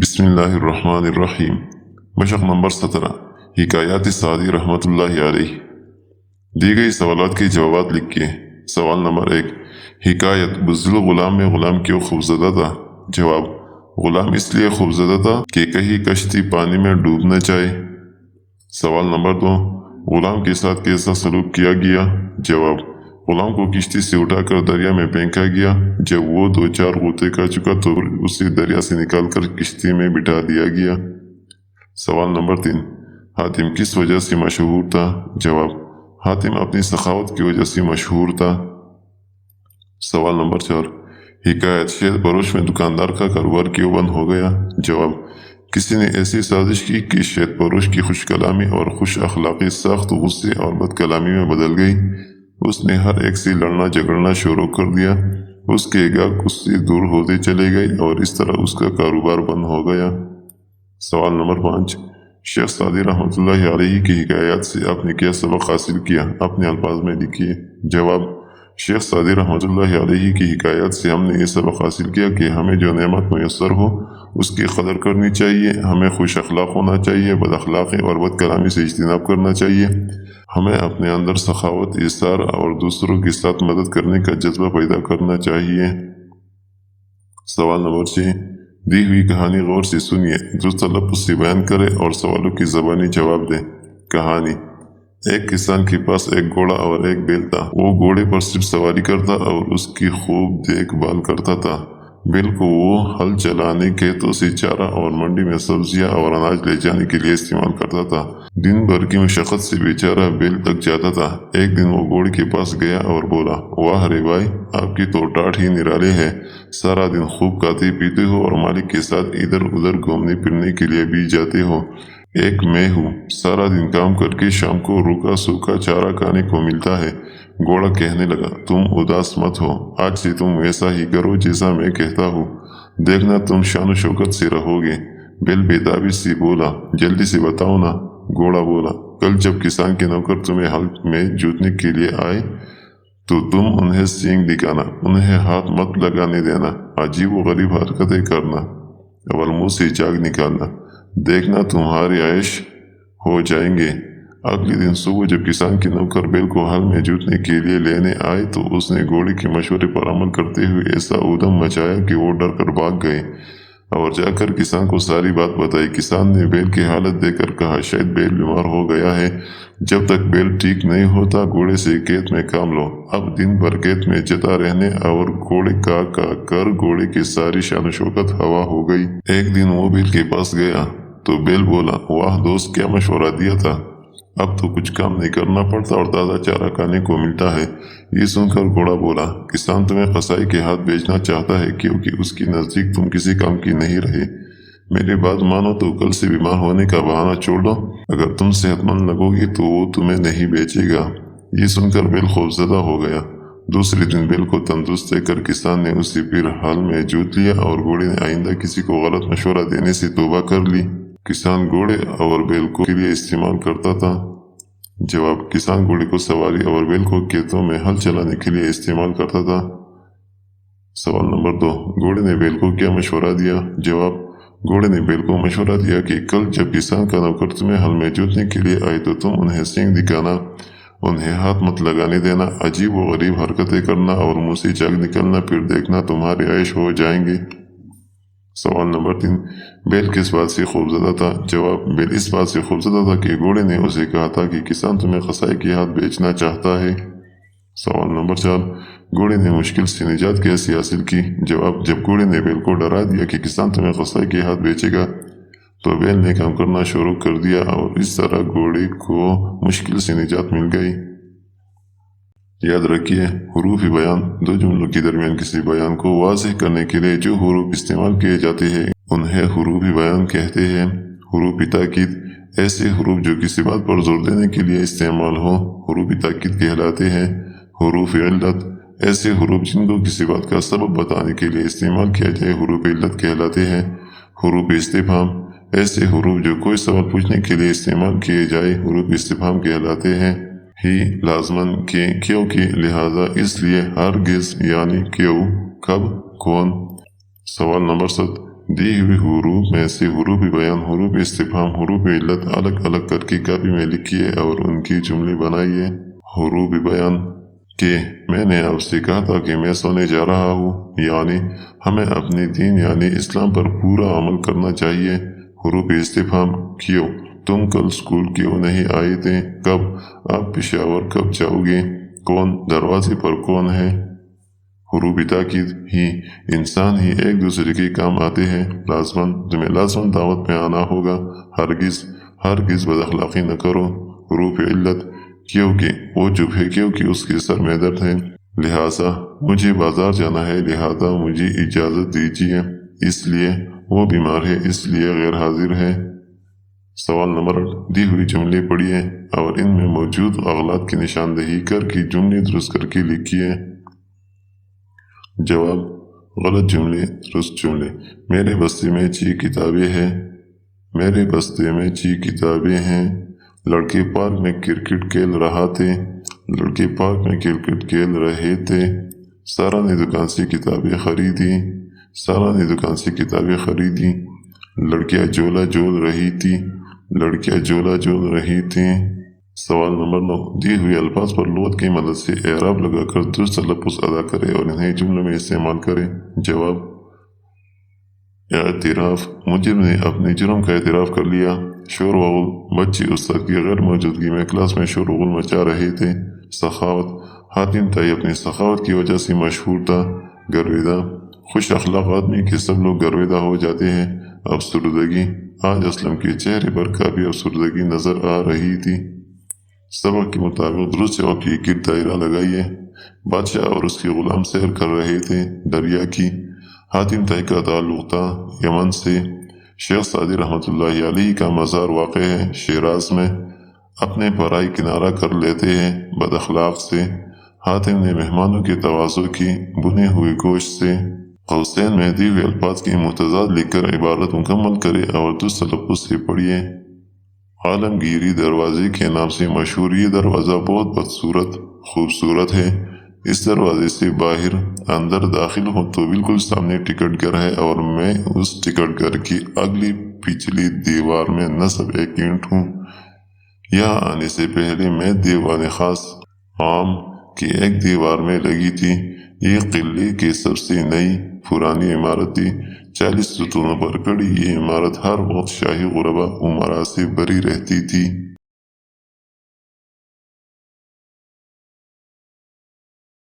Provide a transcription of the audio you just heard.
بسم اللہ الرحمن الرحیم۔ مشق نمبر 17 حکایات سعدی رحمۃ اللہ علیہ۔ دی گئی سوالات کے جوابات لکھیے۔ سوال نمبر 1، حکایت بزدل غلام میں غلام کیوں خوفزدہ تھا؟ جواب، غلام اس لیے خوفزدہ تھا کہ کہیں کشتی پانی میں ڈوب نہ جائے۔ سوال نمبر 2، غلام کے ساتھ کیسا سلوک کیا گیا؟ جواب، غلام کو کشتی سے اٹھا کر دریا میں پھینکا گیا۔ جب وہ 2-4 غوطے کر چکا تو اسے دریا سے نکال کر کشتی میں بٹھا دیا گیا۔ سوال نمبر 3، حاتم کس وجہ سے مشہور تھا؟ جواب، حاتم اپنی سخاوت کی وجہ سے مشہور تھا۔ سوال نمبر 4، حکایت شہد فروش میں دکاندار کا کاروبار کیوں بند ہو گیا؟ جواب، کسی نے ایسی سازش کی کہ شہد فروش کی خوش کلامی اور خوش اخلاقی سخت غصے اور بد کلامی میں بدل گئی۔ اس نے ہر ایک سے لڑنا جھگڑنا شروع کر دیا۔ اس کے گاہک اس سے دور ہوتے چلے گئے اور اس طرح اس کا کاروبار بند ہو گیا۔ سوال نمبر 5، شیخ سعدی رحمۃ اللہ علیہ کی حکایات سے آپ نے کیا سبق حاصل کیا؟ اپنے الفاظ میں لکھیے۔ جواب، شیخ سعدی رحمۃ اللہ علیہ کی حکایات سے ہم نے یہ سبق حاصل کیا کہ ہمیں جو نعمت میسر ہو اس کی قدر کرنی چاہیے، ہمیں خوش اخلاق ہونا چاہیے، بد اخلاقی اور بد کلامی سے اجتناب کرنا چاہیے، ہمیں اپنے اندر سخاوت، ایثار اور دوسروں کے ساتھ مدد کرنے کا جذبہ پیدا کرنا چاہیے۔ سوال نمبر 6، دی ہوئی کہانی غور سے سنیے، درست تلفظ سے بیان کرے اور سوالوں کی زبانی جواب دیں۔ کہانی: ایک کسان کے پاس ایک گھوڑا اور ایک بیل تھا۔ وہ گھوڑے پر صرف سواری کرتا اور اس کی خوب دیکھ بھال کرتا تھا۔ بیل کو وہ ہل چلانے، کھیتوں سے چارہ اور منڈی میں سبزیاں اور اناج لے جانے کے لیے استعمال کرتا تھا۔ دن بھر کی مشقت سے بیچارہ بیل تک جاتا تھا۔ ایک دن وہ گھوڑے کے پاس گیا اور بولا، واہ رے بھائی، آپ کی تو ٹاٹ ہی نرالے ہے، سارا دن خوب کھاتے پیتے ہو اور مالک کے ساتھ ادھر ادھر گھومنے پھرنے کے لیے بھی جاتے ہو۔ ایک میں ہوں، سارا دن کام کر کے شام کو روکھا سوکھا چارہ کھانے کو ملتا ہے۔ گھوڑا کہنے لگا، تم اداس مت ہو، آج سے تم ویسا ہی کرو جیسا میں کہتا ہوں، دیکھنا تم شان و شوکت سے رہو گے۔ بیل بےتابی سے بولا، جلدی سے بتاؤ نا۔ گھوڑا بولا، کل جب کسان کے نوکر تمہیں ہل میں جوتنے کے لیے آئے تو تم انہیں سینگ دکھانا، انہیں ہاتھ مت لگانے دینا، عجیب و غریب حرکتیں کرنا اور منہ سے جاگ نکالنا، دیکھنا تمہارے عیش ہو جائیں گے۔ اگلے دن صبح جب کسان کے نوکر بیل کو ہل میں جوتنے کے لیے لینے آئے تو اس نے گھوڑے کے مشورے پر عمل کرتے ہوئے ایسا ادھم مچایا کہ وہ ڈر کر بھاگ گئے اور جا کر کسان کو ساری بات بتائی۔ کسان نے بیل کی حالت دیکھ کر کہا، شاید بیل بیمار ہو گیا ہے، جب تک بیل ٹھیک نہیں ہوتا گھوڑے سے کھیت میں کام لو۔ اب دن بھر کھیت میں جتا رہنے اور گھوڑے کا کر گھوڑے کی ساری شان و شوکت ہوا ہو گئی۔ ایک دن وہ بیل کے پاس گیا تو بیل بولا، واہ دوست، کیا مشورہ دیا تھا، اب تو کچھ کام نہیں کرنا پڑتا اور تازہ چارہ کھانے کو ملتا ہے۔ یہ سن کر گھوڑا بولا، کسان تمہیں قصائی کے ہاتھ بیچنا چاہتا ہے کیونکہ اس کے نزدیک تم کسی کام کی نہیں رہے۔ میری بات مانو تو کل سے بیمار ہونے کا بہانہ چھوڑ دو، اگر تم صحت مند لگو گی تو وہ تمہیں نہیں بیچے گا۔ یہ سن کر بیل خوفزدہ ہو گیا۔ دوسرے دن بیل کو تندرست دیکھ کر کسان نے اسے پھر ہل میں جوت لیا اور گھوڑے نے آئندہ کسی کو غلط مشورہ دینے سے توبہ کر لی۔ کسان گھوڑے اور بیل کو کے لیے استعمال کرتا تھا؟ جواب، کسان گھوڑے کو سواری اور بیل کو کھیتوں میں ہل چلانے کے لیے استعمال کرتا تھا۔ سوال نمبر 2، گھوڑے نے بیل کو کیا مشورہ دیا؟ جواب، گھوڑے نے بیل کو مشورہ دیا کہ کل جب کسان کا نوکر تمہیں ہل میں جوتنے کے لیے آئے تو تم انہیں سینگ دکھانا، انہیں ہاتھ مت لگانے دینا، عجیب و غریب حرکتیں کرنا اور منہ سے جاگ نکلنا، پھر دیکھنا تمہارے عیش ہو جائیں گے۔ سوال نمبر 3، بیل کس بات سے خوفزدہ تھا؟ جواب، بیل اس بات سے خوفزدہ تھا کہ گھوڑے نے اسے کہا تھا کہ کسان تمہیں قصائی کے ہاتھ بیچنا چاہتا ہے۔ سوال نمبر 4، گھوڑے نے مشکل سے نجات کیسے حاصل کی؟ جواب، جب گھوڑے نے بیل کو ڈرا دیا کہ کسان تمہیں قصائی کے ہاتھ بیچے گا تو بیل نے کام کرنا شروع کر دیا اور اس طرح گھوڑے کو مشکل سے نجات مل گئی۔ یاد رکھیے، حروف بیان دو جملوں کے درمیان کسی بیان کو واضح کرنے کے لیے جو حروف استعمال کیے جاتے ہیں انہیں حروف بیان کہتے ہیں۔ حروف تاکید ایسے حروف جو کسی بات پر زور دینے کے لیے استعمال ہو حروف تاکید کہلاتے ہیں۔ حروف علت ایسے حروف جن کو کسی بات کا سبب بتانے کے لیے استعمال کیا جائے حروف علت کہلاتے ہیں۔ حروف استفہام ایسے حروف جو کوئی سوال پوچھنے کے لیے استعمال کیے جائے حروف استفہام کہلاتے ہیں۔ ہی لازماً کہ، کیوں کہ، لہذا، اس لیے، ہرگز یعنی کیوں، کب، کون۔ سوال نمبر 7، دی ہوئی حروف میں سے حروف بیان، حروف استفہام، حروف علت الگ الگ کر کے کاپی میں لکھیے اور ان کی جملے بنائیے۔ حروف بیان کہ میں نے آپ سے کہا تھا کہ میں سونے جا رہا ہوں، یعنی ہمیں اپنے دین یعنی اسلام پر پورا عمل کرنا چاہیے۔ حروف استفہام کیوں، تم کل اسکول کیوں نہیں آئے تھے؟ کب؟ آپ پشاور کب جاؤ گے؟ کون؟ دروازے پر کون ہے؟ حروف تاکید ہی انسان ہی ایک دوسرے کے کام آتے ہیں، تمہیں لازماً دعوت میں آنا ہوگا، ہرگز بد اخلاقی نہ کرو۔ حروف علت کیونکہ وہ چپ ہے، کیونکہ اس کے سر میں درد ہے، لہٰذا مجھے بازار جانا ہے، لہٰذا مجھے اجازت دیجیے، اس لیے وہ بیمار ہے، اس لیے غیر حاضر ہے۔ سوال نمبر 8، دی ہوئی جملے پڑھیے اور ان میں موجود اغلاط کی نشاندہی کر کے جملے درست کر کے لکھیے۔ جواب: غلط جملے، درست جملے۔ میرے بستے میں 6 کتابیں ہیں۔ میرے بستے میں 6 کتابیں ہیں۔ لڑکے پارک میں کرکٹ کھیل رہا تھے۔ لڑکے پارک میں کرکٹ کھیل رہے تھے۔ سارا نے دکان سے کتابیں خریدی۔ سارا نے دکان سے کتابیں خریدی۔ لڑکیاں جھولا جھول رہی تھی۔ لڑکیاں جھولا جھول رہی تھیں۔ سوال نمبر 9، دی ہوئے الفاظ پر لغت کی مدد سے اعراب لگا کر درست تلفظ ادا کرے اور انہیں جملوں میں استعمال کرے۔ جواب: اعتراف، مجرم نے اپنے جرم کا اعتراف کر لیا۔ شور و غل، بچے استاد کی غیر موجودگی میں کلاس میں شور و غل مچا رہے تھے۔ سخاوت، حاتم طائی اپنی سخاوت کی وجہ سے مشہور تھا۔ گرویدہ، خوش اخلاق آدمی کے سب لوگ گرویدہ ہو جاتے ہیں۔ افسردگی، آج اسلم کے چہرے پر کافی افسردگی نظر آ رہی تھی۔ سبق کے مطابق درست جواب کے گرد دائرہ لگائیے۔ بادشاہ اور اس کے غلام سیر کر رہے تھے دریا کی۔ حاتم طائی کا تعلق تھا یمن سے۔ شیخ سعدی رحمۃ اللہ علیہ کا مزار واقع ہے شیراز میں۔ اپنے پرائے کنارہ کر لیتے ہیں بد اخلاق سے۔ حاتم نے مہمانوں کے تواضع کی بنے ہوئے گوشت سے۔ قوسین میں دی ہوئے الفاظ کی متضاد لکھ کر عبارت مکمل کرے اور درست تلفظ سے پڑھیے۔ عالمگیری دروازے کے نام سے مشہور یہ دروازہ بہت بدصورت خوبصورت ہے۔ اس دروازے سے باہر اندر داخل ہوں تو بالکل سامنے ٹکٹ گھر ہے اور میں اس ٹکٹ گھر کی اگلی پچھلی دیوار میں نصب ایک اینٹ ہوں۔ یہاں آنے سے پہلے میں دیوان خاص عام کی ایک دیوار میں لگی تھی۔ یہ قلعے کی سب سے نئی پرانی عمارت تھی۔ 40 ستونوں پر کھڑی یہ عمارت ہر وقت شاہی غربا امراء سے بھری رہتی تھی۔